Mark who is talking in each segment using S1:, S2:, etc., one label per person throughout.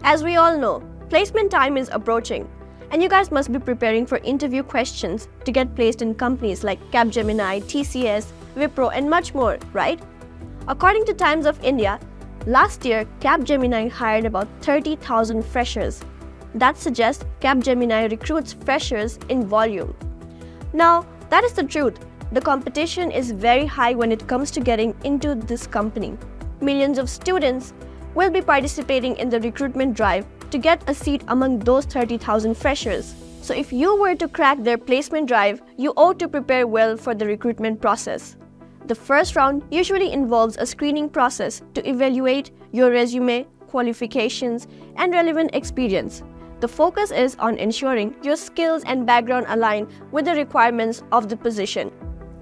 S1: As we all know, placement time is approaching, and you guys must be preparing for interview questions to get placed in companies like Capgemini, TCS, Wipro, and much more, right? According to Times of India, last year Capgemini hired about 30,000 freshers. That suggests Capgemini recruits freshers in volume. Now, that is the truth. The competition is very high when it comes to getting into this company. Millions of students will be participating in the recruitment drive to get a seat among those 30,000 freshers. So if you were to crack their placement drive, you ought to prepare well for the recruitment process. The first round usually involves a screening process to evaluate your resume, qualifications, and relevant experience. The focus is on ensuring your skills and background align with the requirements of the position.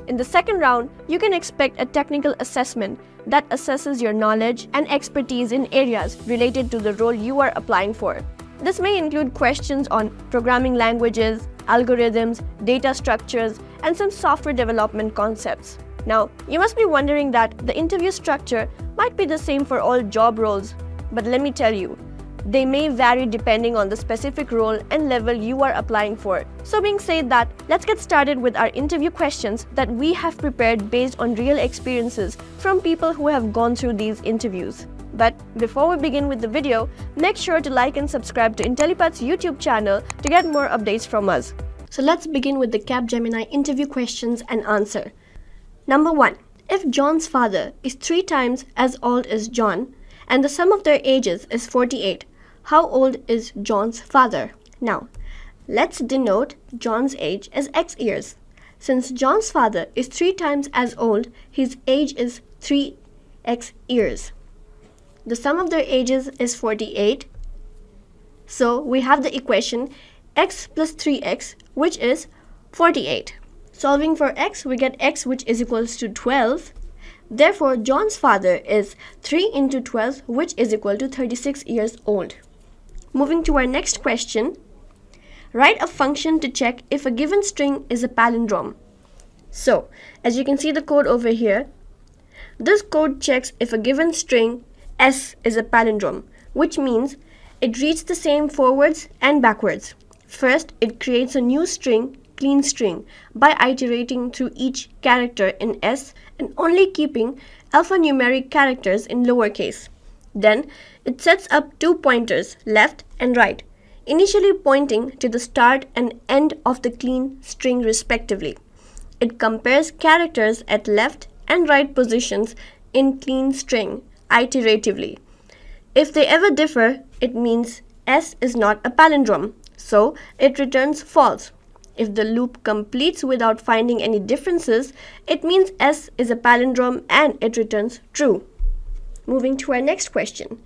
S1: In the second round, you can expect a technical assessment that assesses your knowledge and expertise in areas related to the role you are applying for. This may include questions on programming languages, algorithms, data structures, and some software development concepts. Now, you must be wondering that the interview structure might be the same for all job roles, but let me tell you, they may vary depending on the specific role and level you are applying for. So being said that, let's get started with our interview questions that we have prepared based on real experiences from people who have gone through these interviews. But before we begin with the video, make sure to like and subscribe to Intellipaat's YouTube channel to get more updates from us. So let's begin with the Capgemini interview questions and answer. Number 1. If John's father is 3 times as old as John, and the sum of their ages is 48, how old is John's father? Now, let's denote John's age as X years. Since John's father is 3 times as old, his age is 3x years. The sum of their ages is 48. So we have the equation x plus 3x, which is 48. Solving for x, we get x, which is equals to 12. Therefore, John's father is 3 into 12, which is equal to 36 years old. Moving to our next question, write a function to check if a given string is a palindrome. So, as you can see the code over here, this code checks if a given string S is a palindrome, which means it reads the same forwards and backwards. First, it creates a new string, clean string, by iterating through each character in S and only keeping alphanumeric characters in lowercase. Then, it sets up 2 pointers, left and right, initially pointing to the start and end of the clean string respectively. It compares characters at left and right positions in clean string iteratively. If they ever differ, it means S is not a palindrome, so it returns false. If the loop completes without finding any differences, it means S is a palindrome and it returns true. Moving to our next question.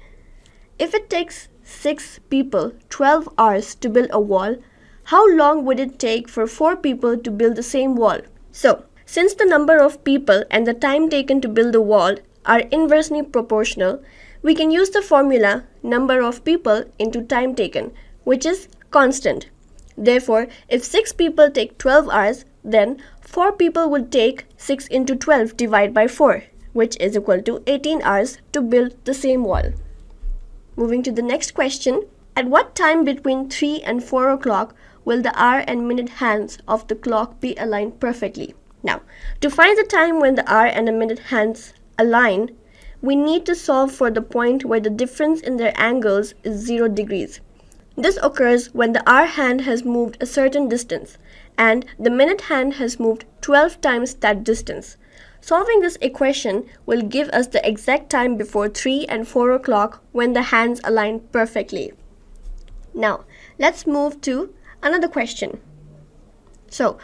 S1: If it takes 6 people 12 hours to build a wall, how long would it take for 4 people to build the same wall? So, since the number of people and the time taken to build the wall are inversely proportional, we can use the formula number of people into time taken, which is constant. Therefore, if 6 people take 12 hours, then 4 people would take 6 into 12 divided by 4, which is equal to 18 hours to build the same wall. Moving to the next question, at what time between 3 and 4 o'clock will the hour and minute hands of the clock be aligned perfectly? Now, to find the time when the hour and the minute hands align, we need to solve for the point where the difference in their angles is 0 degrees. This occurs when the hour hand has moved a certain distance and the minute hand has moved 12 times that distance. Solving this equation will give us the exact time before 3 and 4 o'clock when the hands align perfectly. Now, let's move to another question. So,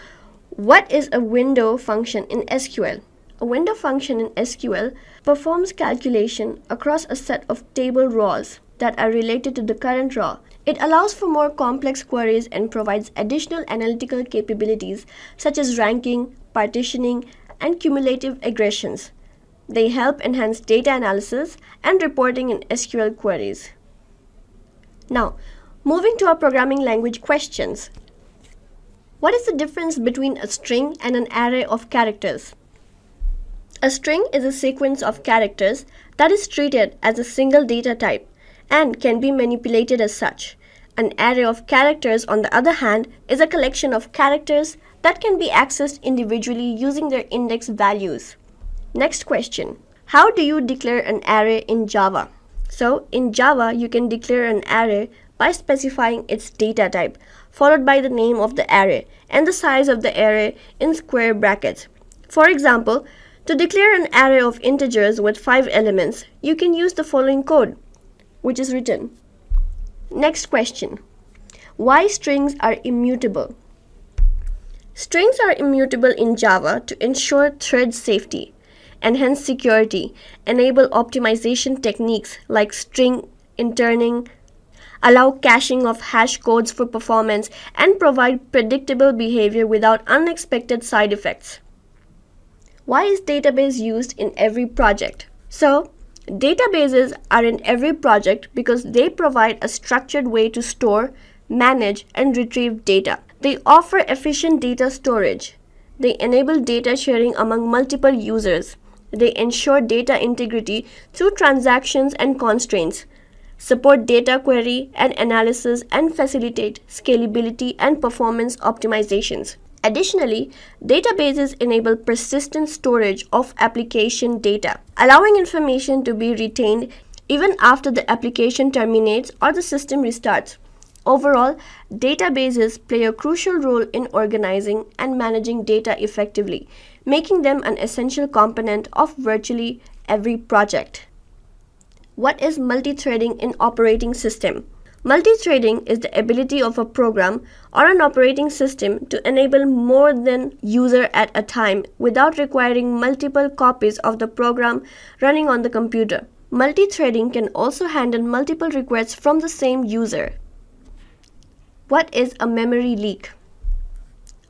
S1: what is a window function in SQL? A window function in SQL performs calculation across a set of table rows that are related to the current row. It allows for more complex queries and provides additional analytical capabilities such as ranking, partitioning, and cumulative regressions. They help enhance data analysis and reporting in SQL queries. Now, moving to our programming language questions. What is the difference between a string and an array of characters? A string is a sequence of characters that is treated as a single data type and can be manipulated as such. An array of characters, on the other hand, is a collection of characters that can be accessed individually using their index values. Next question. How do you declare an array in Java? So, in Java, you can declare an array by specifying its data type, followed by the name of the array and the size of the array in square brackets. For example, to declare an array of integers with 5 elements, you can use the following code, which is written. Next question. Why strings are immutable? Strings are immutable in Java to ensure thread safety, enhance security, enable optimization techniques like string interning, allow caching of hash codes for performance, and provide predictable behavior without unexpected side effects. Why is database used in every project? So, databases are in every project because they provide a structured way to store, manage, and retrieve data. They offer efficient data storage. They enable data sharing among multiple users. They ensure data integrity through transactions and constraints, support data query and analysis, and facilitate scalability and performance optimizations. Additionally, databases enable persistent storage of application data, allowing information to be retained even after the application terminates or the system restarts. Overall, databases play a crucial role in organizing and managing data effectively, making them an essential component of virtually every project. What is multithreading in operating system? Multithreading is the ability of a program or an operating system to enable more than user at a time without requiring multiple copies of the program running on the computer. Multithreading can also handle multiple requests from the same user. What is a memory leak?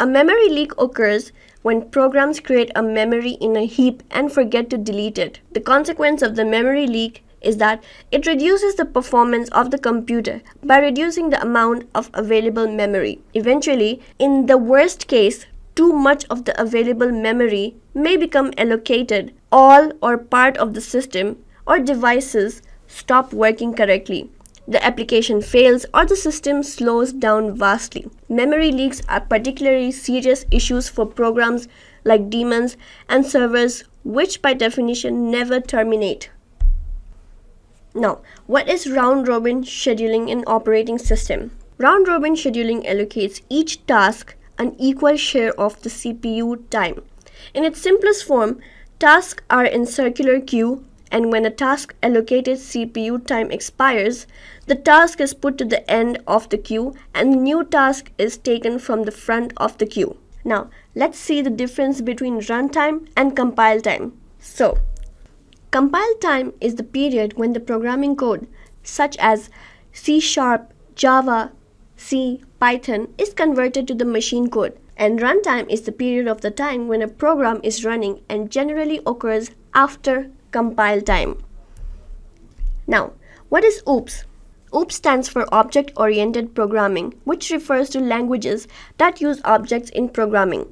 S1: A memory leak occurs when programs create a memory in a heap and forget to delete it. The consequence of the memory leak is that it reduces the performance of the computer by reducing the amount of available memory. Eventually, in the worst case, too much of the available memory may become allocated, all or part of the system or devices stop working correctly. The application fails or the system slows down vastly. Memory leaks are particularly serious issues for programs like daemons and servers, which by definition never terminate. Now, what is round-robin scheduling in operating system? Round-robin scheduling allocates each task an equal share of the CPU time. In its simplest form, tasks are in circular queue, and when a task allocated CPU time expires, the task is put to the end of the queue and the new task is taken from the front of the queue. Now, let's see the difference between runtime and compile time. So, compile time is the period when the programming code, such as C#, Java, C, Python, is converted to the machine code. And runtime is the period of the time when a program is running and generally occurs after compile time. Now, what is OOPS? OOPS stands for Object-Oriented Programming, which refers to languages that use objects in programming.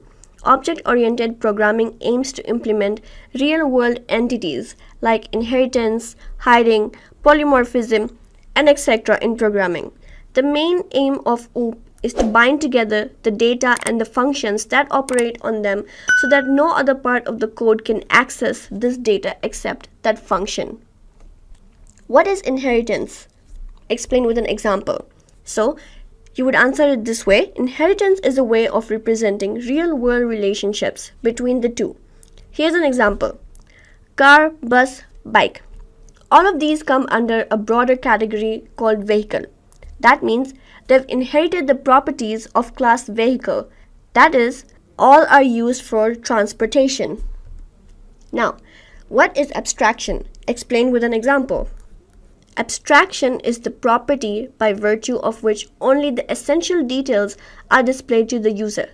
S1: Object-oriented programming aims to implement real-world entities like inheritance, hiding, polymorphism, and etc. in programming. The main aim of OOP is to bind together the data and the functions that operate on them so that no other part of the code can access this data except that function. What is inheritance? Explain with an example. So, you would answer it this way. Inheritance is a way of representing real-world relationships between the two. Here's an example. Car, bus, bike. All of these come under a broader category called vehicle. That means they've inherited the properties of class vehicle. That is, all are used for transportation. Now, what is abstraction? Explain with an example. Abstraction is the property by virtue of which only the essential details are displayed to the user.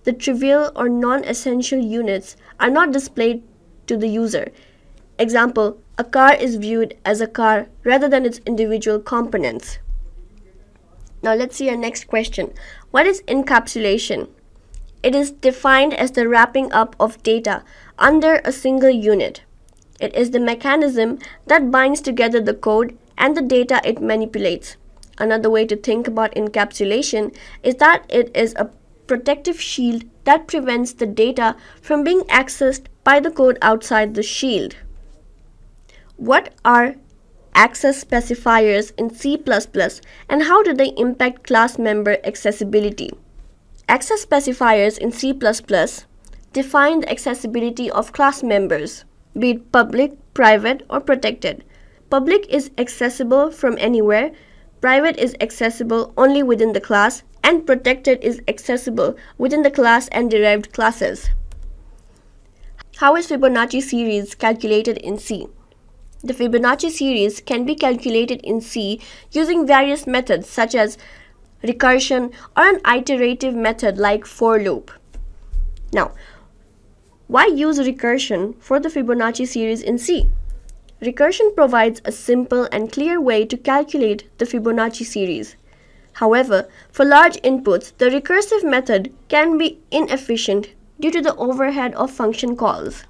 S1: The trivial or non-essential units are not displayed to the user. Example, a car is viewed as a car rather than its individual components. Now let's see our next question. What is encapsulation? It is defined as the wrapping up of data under a single unit. It is the mechanism that binds together the code and the data it manipulates. Another way to think about encapsulation is that it is a protective shield that prevents the data from being accessed by the code outside the shield. What are access specifiers in C++ and how do they impact class member accessibility? Access specifiers in C++ define the accessibility of class members, be it public, private, or protected. Public is accessible from anywhere, private is accessible only within the class, and protected is accessible within the class and derived classes. How is Fibonacci series calculated in C? The Fibonacci series can be calculated in C using various methods such as recursion or an iterative method like for loop. Now, why use recursion for the Fibonacci series in C? Recursion provides a simple and clear way to calculate the Fibonacci series. However, for large inputs, the recursive method can be inefficient due to the overhead of function calls.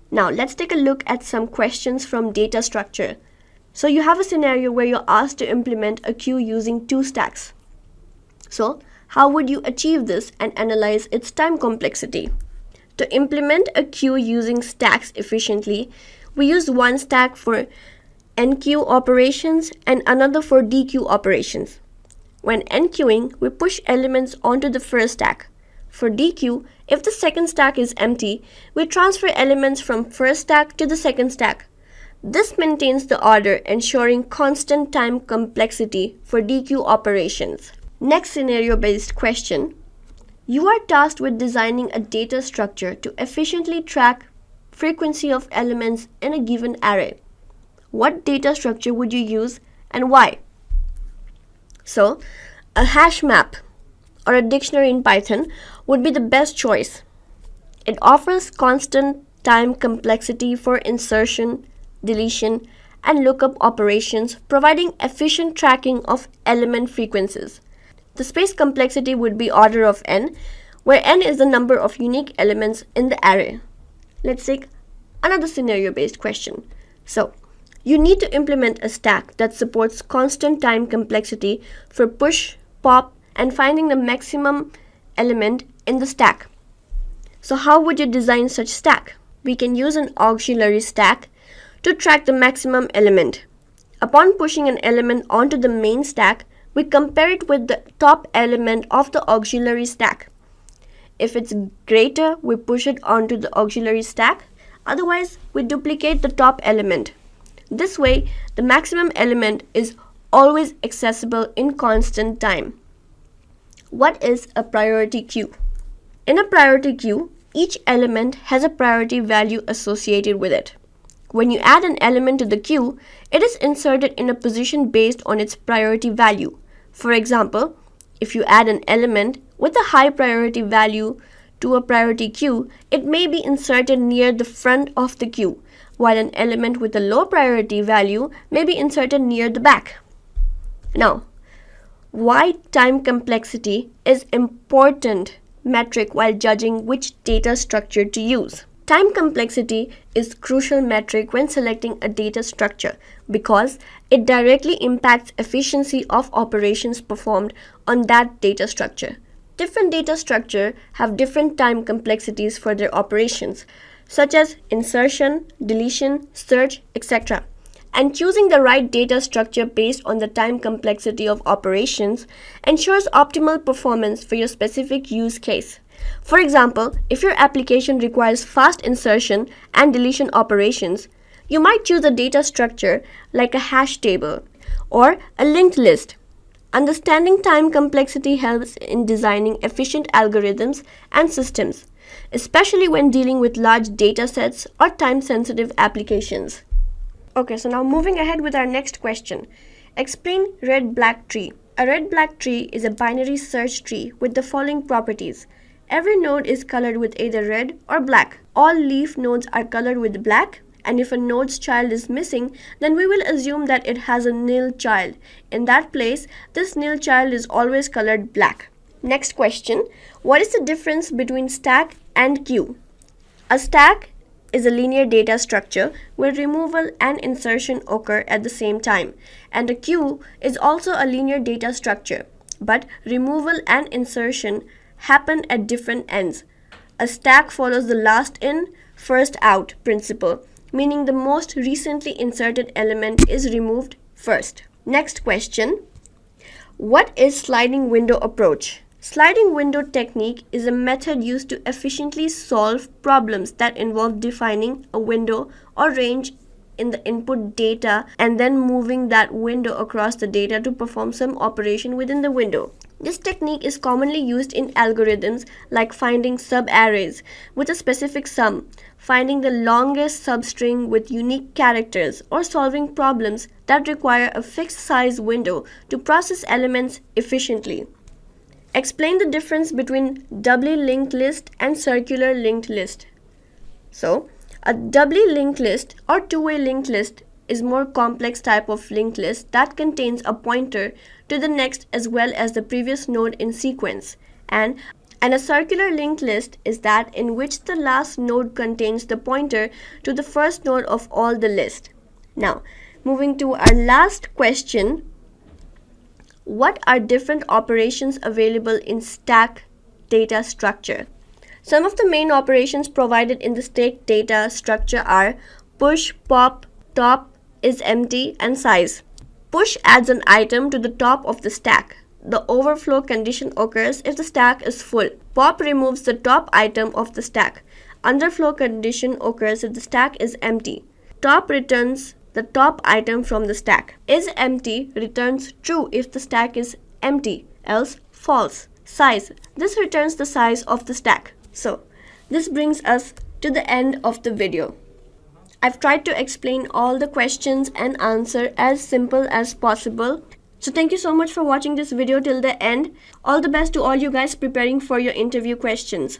S1: Now, let's take a look at some questions from data structure. So you have a scenario where you're asked to implement a queue using 2 stacks. So, how would you achieve this and analyze its time complexity? To implement a queue using stacks efficiently, we use one stack for enqueue operations and another for dequeue operations. When enqueuing, we push elements onto the first stack. For dequeue, if the second stack is empty, we transfer elements from first stack to the second stack. This maintains the order, ensuring constant time complexity for dequeue operations. Next scenario-based question. You are tasked with designing a data structure to efficiently track frequency of elements in a given array. What data structure would you use and why? So, a hash map or a dictionary in Python would be the best choice. It offers constant time complexity for insertion, deletion, and lookup operations, providing efficient tracking of element frequencies. The space complexity would be order of n, where n is the number of unique elements in the array. Let's take another scenario-based question. So, you need to implement a stack that supports constant time complexity for push, pop, and finding the maximum element in the stack. So how would you design such stack? We can use an auxiliary stack to track the maximum element. Upon pushing an element onto the main stack, we compare it with the top element of the auxiliary stack. If it's greater, we push it onto the auxiliary stack. Otherwise, we duplicate the top element. This way, the maximum element is always accessible in constant time. What is a priority queue? In a priority queue, each element has a priority value associated with it. When you add an element to the queue, it is inserted in a position based on its priority value. For example, if you add an element with a high priority value to a priority queue, it may be inserted near the front of the queue, while an element with a low priority value may be inserted near the back. Now, why time complexity is important metric while judging which data structure to use? Time complexity is crucial metric when selecting a data structure because it directly impacts efficiency of operations performed on that data structure. Different data structures have different time complexities for their operations, such as insertion, deletion, search, etc. And choosing the right data structure based on the time complexity of operations ensures optimal performance for your specific use case. For example, if your application requires fast insertion and deletion operations, you might choose a data structure like a hash table or a linked list. Understanding time complexity helps in designing efficient algorithms and systems, especially when dealing with large data sets or time-sensitive applications. Okay, so now moving ahead with our next question. Explain red-black tree. A red-black tree is a binary search tree with the following properties. Every node is colored with either red or black. All leaf nodes are colored with black, and if a node's child is missing, then we will assume that it has a nil child. In that place, this nil child is always colored black. Next question. What is the difference between stack and queue? A stack is a linear data structure where removal and insertion occur at the same time, and a queue is also a linear data structure, but removal and insertion happen at different ends. A stack follows the last in, first out principle, meaning the most recently inserted element is removed first. Next question. What is sliding window approach? Sliding window technique is a method used to efficiently solve problems that involve defining a window or range in the input data and then moving that window across the data to perform some operation within the window. This technique is commonly used in algorithms like finding subarrays with a specific sum, finding the longest substring with unique characters, or solving problems that require a fixed size window to process elements efficiently. Explain the difference between doubly linked list and circular linked list. So, a doubly linked list or two-way linked list is more complex type of linked list that contains a pointer to the next as well as the previous node in sequence. And a circular linked list is that in which the last node contains the pointer to the first node of all the list. Now, moving to our last question. What are different operations available in stack data structure? Some of the main operations provided in the stack data structure are push, pop, top is empty, and size. Push adds an item to the top of the stack. The overflow condition occurs if the stack is full. Pop removes the top item of the stack. Underflow condition occurs if the stack is empty. Top returns the top item from the stack. Is empty returns true if the stack is empty, else false. Size. This returns the size of the stack. So, this brings us to the end of the video. I've tried to explain all the questions and answer as simple as possible. So thank you so much for watching this video till the end. All the best to all you guys preparing for your interview questions.